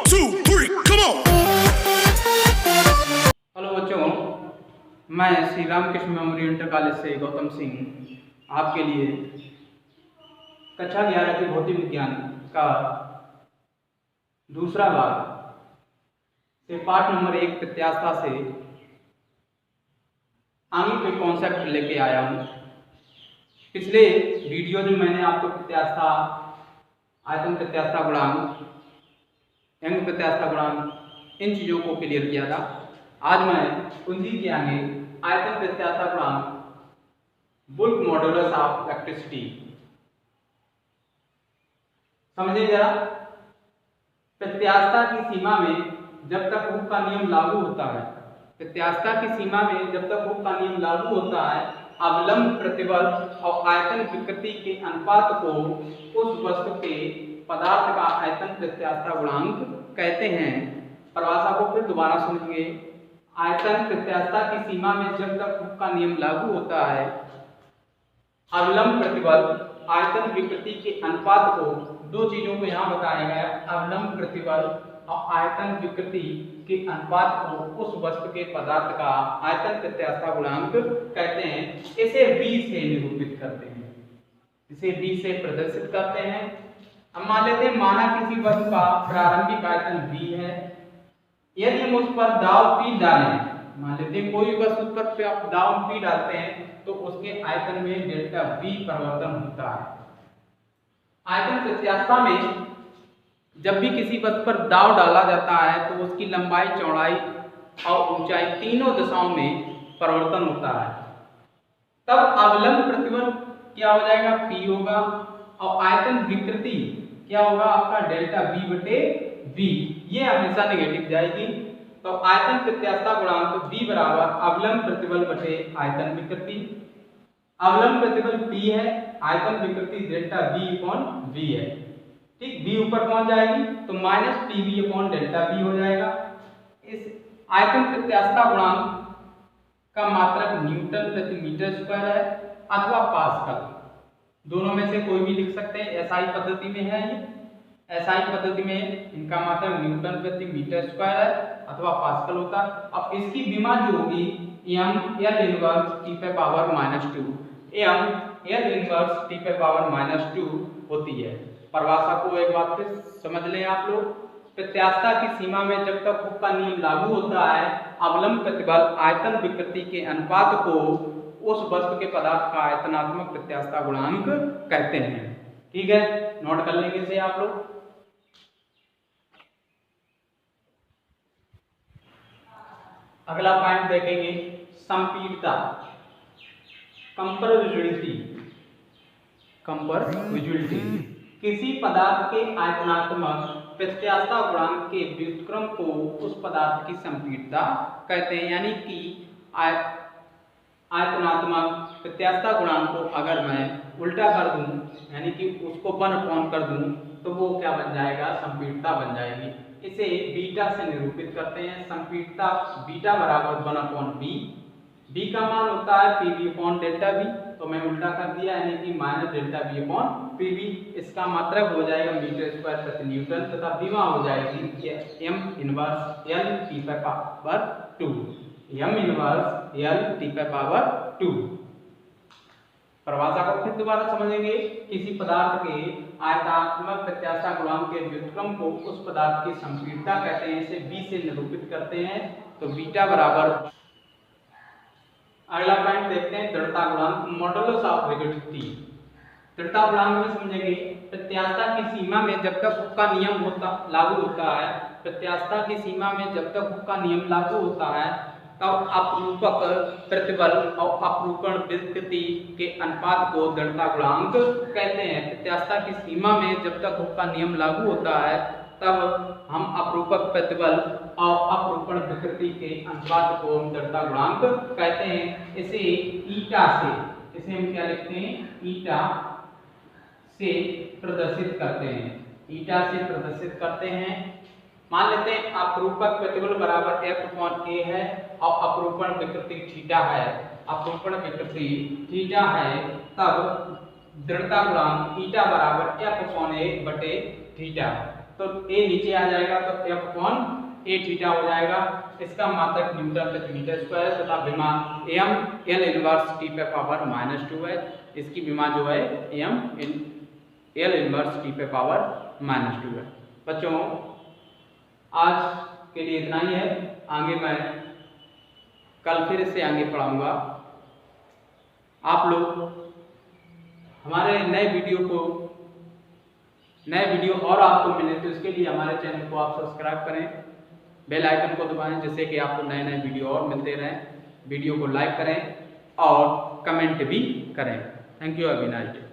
2, 3, come on! Hello बच्चों, मैं Shri Ramakrishna memorial inter college से गौतम सिंह आपके लिए कक्षा 11 की भौतिक विज्ञान का दूसरा भाग से पाठ नंबर 1 प्रत्यास्था से आगे के कॉन्सेप्ट लेके आया हूँ। पिछले वीडियो में मैंने आपको प्रत्यास्था, आयतन प्रत्यास्था गुणांक, यंग प्रत्यास्था गुणांक इन चीज़ों को क्लियर किया था। आज मैं उन्हीं के आगे आयतन प्रत्यास्था गुणांक, बुल्क मॉडुलस ऑफ इलेक्ट्रिसिटी समझे जरा। प्रत्यास्था की सीमा में जब तक हुक का नियम लागू होता है, प्रत्यास्था की सीमा में जब तक हुक का नियम लागू होता है, अवलंब प्रतिबल और आयतन विकृति के अनुपात को उस वस्तु के पदार्थ का आयतन प्रत्यास्था गुणांक कहते हैं। परिभाषा को फिर दोबारा सुनिए। आयतन प्रत्यास्था की सीमा में जब तक हुक का नियम लागू होता है, अवलंब प्रतिबल आयतन विकृति के अनुपात को, दो चीजों को यहाँ बताया गया, अवलंब प्रतिबल और आयतन विकृति के अनुपात को उस वस्तु के पदार्थ का आयतन प्रत्यास्था गुणांक कहते हैं। इसे V से निरूपित करते हैं, इसे V से प्रदर्शित करते हैं। हम मान लेते हैं, माना किसी वस्तु का प्रारंभिक आयतन V है, यदि हम उस पर दाब P डालें, मान लेते हैं कोई वस्तु पर आप दाब P डालते हैं तो उसके आयतन में डेल्टा V परिवर्तन होता है। आयतन प्रत्यास्था में जब भी किसी वस्तु पर दाब डाला जाता है तो उसकी लंबाई, चौड़ाई और ऊंचाई तीनों दिशाओं में परिवर्तन होता है। तब अवलंब प्रतिबल क्या हो जाएगा, P होगा, और आयतन विकृति क्या होगा आपका, डेल्टा V बटे V, ये हमेशा नेगेटिव जाएगी। तो आयतन प्रत्यास्था गुणांक V बराबर अवलंब प्रतिबल बटे आयतन विकृति। अवलंब प्रतिबल P है, आयतन विकृति डेल्टा V अपॉन V है। ठीक, V ऊपर पहुंच जाएगी तो minus PV upon delta V हो जाएगा। इस आयतन प्रत्यास्था गुणांक का मात्रक न्यूटन प्रति मीटर स्क्वायर है अथवा पास्कल, दोनों में से कोई भी लिख सकते हैं। SI पद्धति में है, ये SI पद्धति में इनका मात्रक न्यूटन प्रति मीटर स्क्वायर है अथवा पास्कल होता है। अब इसकी विमा जो होगी L इनवर्स T पे पावर -2, L इनवर्स T पे पावर -2 होती है। परिभाषा को एक बार फिर समझ लें आप लोग। प्रत्यास्था की सीमा में जब तक हुक का नियम लागू होता है, अवलंब प्रतिबल आयतन विकृति के अनुपात को उस वस्तु के पदार्थ का आयतनात्मक प्रत्यास्था गुणांक कहते हैं। ठीक है, नोट कर लेंगे इसे आप लोग। अगला पॉइंट देखेंगे, संपीड़िता, कंपरविजुअलिटी। कंपरविजुअलिटी किसी पदार्थ के आयतनात्मक प्रत्यास्था गुणांक के व्युत्क्रम को उस पदार्थ की संपीड़िता कहते हैं। यानी कि आयतनात्मक प्रत्यास्था गुणांक को अगर मैं उल्टा कर दूं, यानी कि उसको 1 कर दूं, तो वो क्या बन जाएगा, संपीड़िता बन जाएगी। इसे बीटा से निरूपित करते हैं। संपीड़िता बीटा बराबर 1/b, b का मान होता है PV अपॉन डेल्टा V, तो मैं उल्टा कर दिया, यानी कि minus delta V upon PV। इसका मात्रक हो जाएगा मीटर स्क्वायर प्रति न्यूटन तथा विमा हो जाएगी M इनवर्स L T पे power 2, M inverse L T पे पावर 2। परिभाषा को फिर दोबारा समझेंगे। किसी पदार्थ के आयतात्मक प्रत्यास्था गुणांक के व्युत्क्रम को उस पदार्थ की संपीड़िता कहते हैं। इसे B से निरूपित करते हैं, तो बीटा बराबर। अगला पॉइंट देखते हैं, दृढ़ता गुणांक, मॉडुलस ऑफ रिजिडिटी। दृढ़ता गुणांक में समझेंगे, प्रत्यास्था की सीमा में जब तक हुक का नियम लागू होता है, प्रत्यास्था की सीमा में जब तक हुक का नियम लागू होता है, तब अपरूपक प्रतिबल और अपरूपण विकृति के अनुपात को दृढ़ता गुणांक कहते हैं। प्रत्यास्था की सीमा में जब तक हुक का नियम लागू होता है, तब हम अपरूपक प्रतिबल और अपरूपण विकृति के अनुपात को हम दृढ़ता गुणांक कहते हैं। इसे ईटा से, इसे हम क्या लिखते हैं, ईटा से प्रदर्शित करते हैं, ईटा से प्रदर्शित करते हैं। मान लेते हैं अपरूपक प्रतिबल बराबर F/a है और अपरूपण विकृति थीटा है, अपरूपण विकृति थीटा है, तब दृढ़ता गुणांक ईटा बराबर F/a बटे थीटा। तो a नीचे आ जाएगा तो f अपॉन a थीटा हो जाएगा। इसका मात्रक न्यूटन प्रति मीटर स्क्वायर तथा विमा m l इनवर्स t पे पावर -2 है। इसकी विमा जो है m l इनवर्स t पे पावर -2 है। बच्चों आज के लिए इतना ही है, आगे मैं कल फिर से आगे पढ़ाऊंगा। आप लोग हमारे नए वीडियो और आपको मिले तो इसके लिए हमारे चैनल को आप सब्सक्राइब करें, बेल आइकन को दबाएं, जिससे कि आपको नए नए वीडियो और मिलते रहें। वीडियो को लाइक करें और कमेंट भी करें। Thank you, have a nice day.